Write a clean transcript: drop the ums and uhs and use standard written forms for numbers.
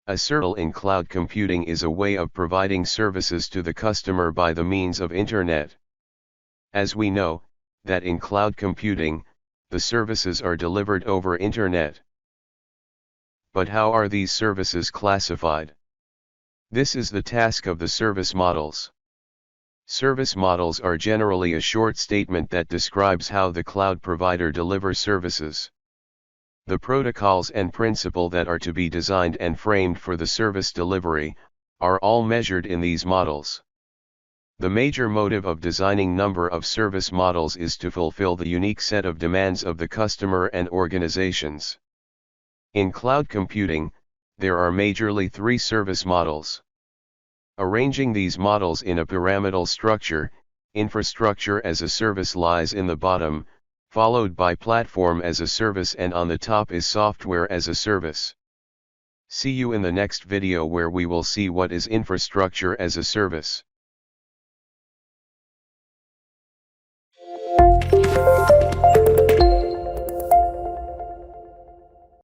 A service in cloud computing is a way of providing services to the customer by the means of Internet. As we know, that in cloud computing, the services are delivered over Internet. But how are these services classified? This is the task of the service models. Service models are generally a short statement that describes how the cloud provider delivers services. The protocols and principles that are to be designed and framed for the service delivery are all measured in these models. The major motive of designing number of service models is to fulfill the unique set of demands of the customer and organizations. In cloud computing, there are majorly 3 service models. Arranging these models in a pyramidal structure, infrastructure as a service lies in the bottom, followed by platform as a service, and on the top is software as a service. See you in the next video where we will see what is infrastructure as a service.